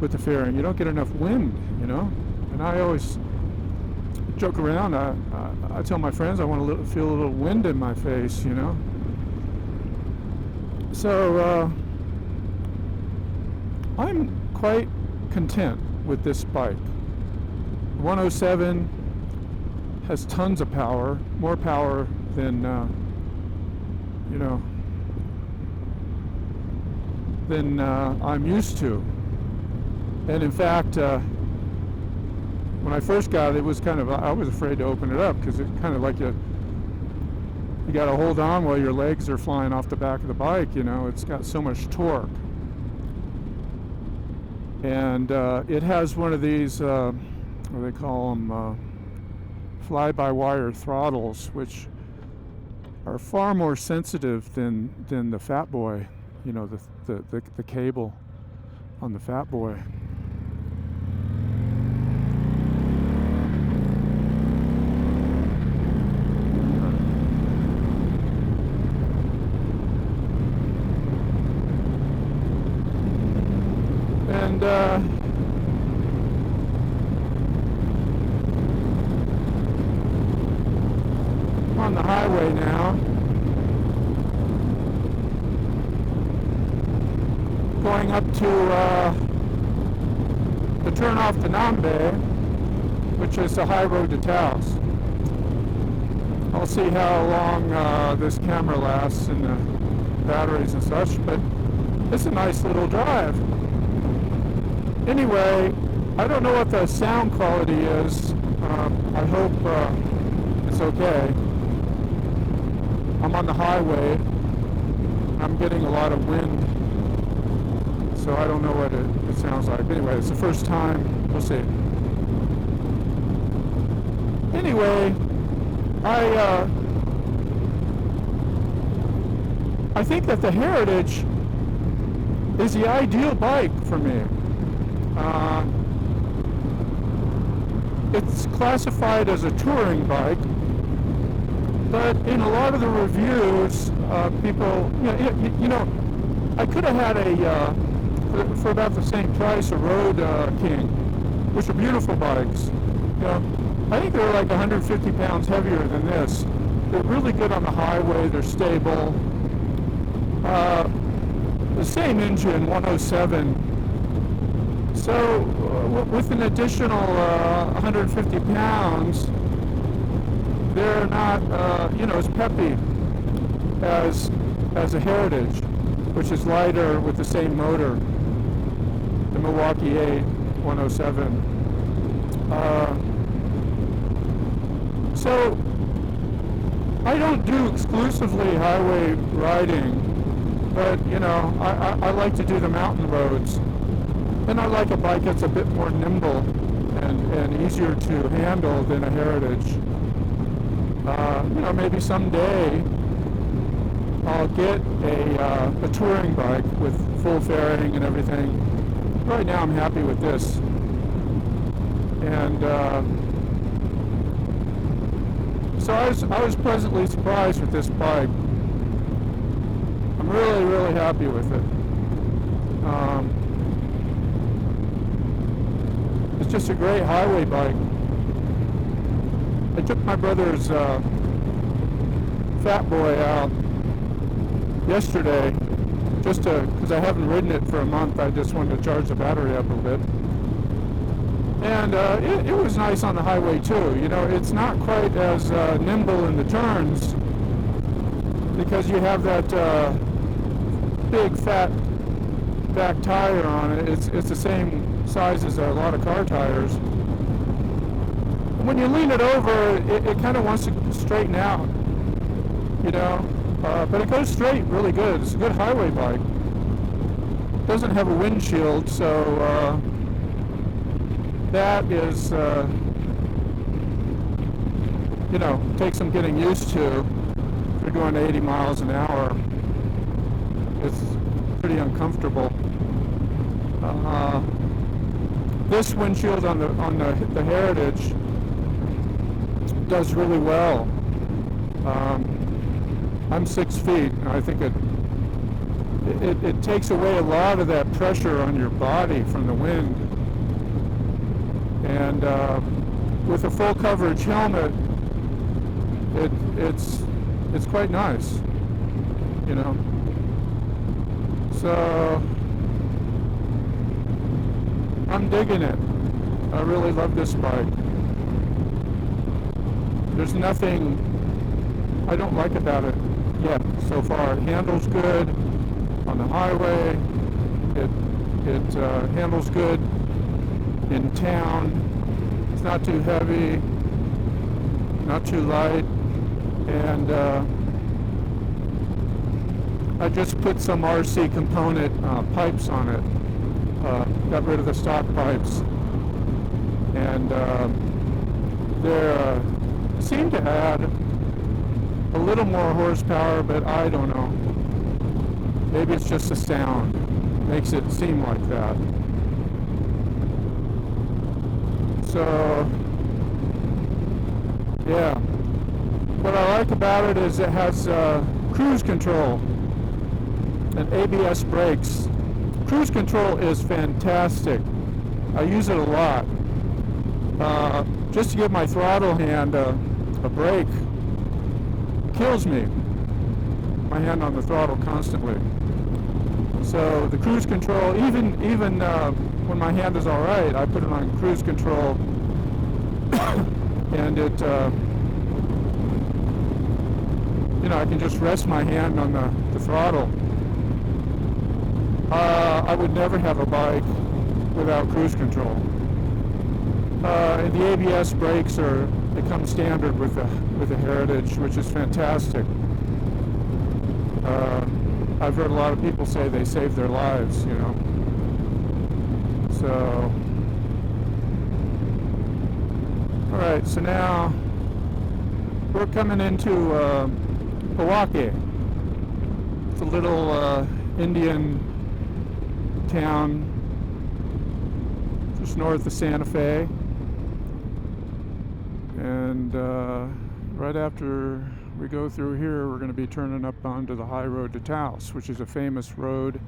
with the fairing. You don't get enough wind, you know. And I always joke around. I tell my friends I want to feel a little wind in my face, you know. So I'm quite content with this bike. 107 has tons of power, more power than you know, than I'm used to. And in fact, when I first got it, it was kind of, I was afraid to open it up because it kind of like you got to hold on while your legs are flying off the back of the bike. You know, it's got so much torque. And it has one of these, what do they call them, fly-by-wire throttles, which are far more sensitive than the Fat Boy, you know, the cable on the Fat Boy. And I'm on the highway now, going up to the turnoff to Nambe, which is the high road to Taos. I'll see how long this camera lasts and the batteries and such, but it's a nice little drive. Anyway, I don't know what the sound quality is. I hope it's okay. I'm on the highway. I'm getting a lot of wind, so I don't know what it sounds like. Anyway, it's the first time. We'll see. Anyway, I think that the Heritage is the ideal bike for me. It's classified as a touring bike, but in a lot of the reviews, people, you know, I could have had for about the same price, a Road King, which are beautiful bikes. You know, I think they're like 150 pounds heavier than this. They're really good on the highway. They're stable. The same engine, 107. So with an additional 150 pounds, they're not, you know, as peppy as a Heritage, which is lighter with the same motor, the Milwaukee 8 107. So I don't do exclusively highway riding, but you know, I like to do the mountain roads. And I like a bike that's a bit more nimble and easier to handle than a Heritage. You know, maybe someday I'll get a touring bike with full fairing and everything. Right now I'm happy with this. And so I was pleasantly surprised with this bike. I'm really, really happy with it. It's just a great highway bike. I took my brother's Fat Boy out yesterday, just because I haven't ridden it for a month. I just wanted to charge the battery up a bit. And it was nice on the highway too. You know, it's not quite as nimble in the turns because you have that big fat back tire on it. It's the same size as a lot of car tires. When you lean it over, it kind of wants to straighten out, you know, but it goes straight really good. It's a good highway bike. It doesn't have a windshield, so that is, you know, takes some getting used to. If you're going 80 miles an hour, it's pretty uncomfortable. This windshield on the Heritage does really well. I'm 6 feet, and I think it takes away a lot of that pressure on your body from the wind. And with a full coverage helmet, it's quite nice, you know. So I'm digging it. I really love this bike. There's nothing I don't like about it yet so far. It handles good on the highway. It handles good in town. It's not too heavy, not too light, and I just put some RC component pipes on it. Got rid of the stock pipes, and they seem to add a little more horsepower, but I don't know. Maybe it's just the sound makes it seem like that. So yeah, what I like about it is it has cruise control and ABS brakes. Cruise control is fantastic. I use it a lot. Just to give my throttle hand a break kills me. My hand on the throttle constantly. So the cruise control, even when my hand is all right, I put it on cruise control, and it, I can just rest my hand on the throttle. I would never have a bike without cruise control. And the ABS brakes they come standard with the Heritage, which is fantastic. I've heard a lot of people say they saved their lives, you know. So, all right. So now we're coming into Milwaukee. It's a little Indian town just north of Santa Fe. And right after we go through here, we're going to be turning up onto the high road to Taos, which is a famous road.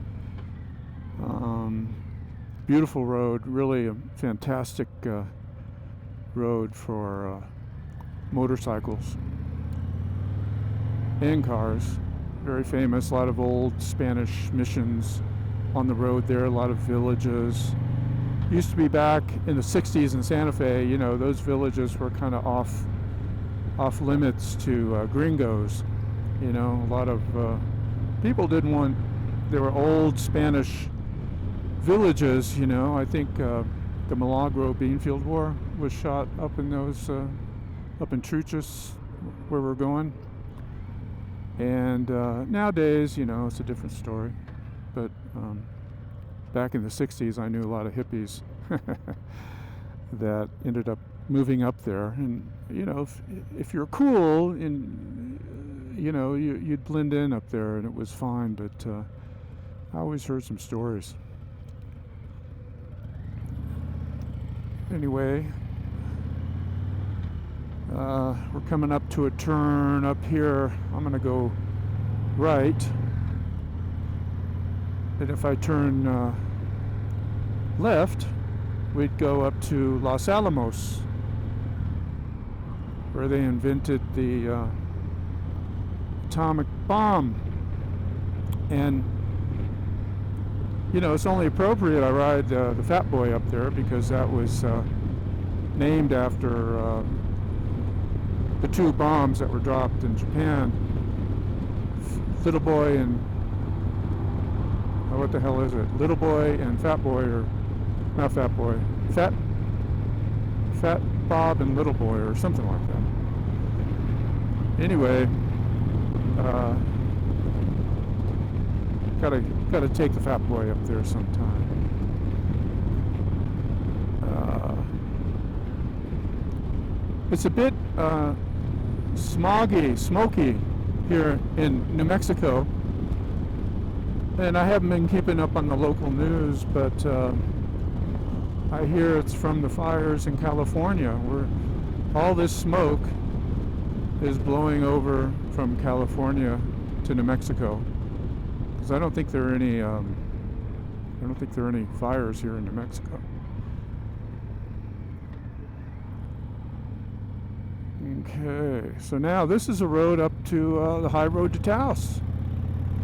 Beautiful road, really a fantastic road for motorcycles and cars. Very famous, a lot of old Spanish missions on the road there, a lot of villages. Used to be back in the 60s in Santa Fe, you know, those villages were kind of off limits to gringos. You know, a lot of people didn't want, there were old Spanish villages, you know. I think the Milagro Beanfield War was shot up in those, up in Truchas, where we're going. And nowadays, you know, it's a different story. But back in the 60s, I knew a lot of hippies that ended up moving up there. And, you know, if you're cool, and you know, you'd blend in up there, and it was fine. But I always heard some stories. Anyway, we're coming up to a turn up here. I'm going to go right. And if I turn left, we'd go up to Los Alamos, where they invented the atomic bomb. And, you know, it's only appropriate I ride the Fat Boy up there, because that was named after the two bombs that were dropped in Japan. Little Boy and, what the hell is it? Little Boy and Fat Boy, or not Fat Boy, Fat Bob and Little Boy, or something like that. Anyway, gotta take the Fat Boy up there sometime. It's a bit smoky here in New Mexico. And I haven't been keeping up on the local news, but I hear it's from the fires in California, where all this smoke is blowing over from California to New Mexico. because I don't think there are any. I don't think there are any fires here in New Mexico. Okay, so now this is a road up to the high road to Taos.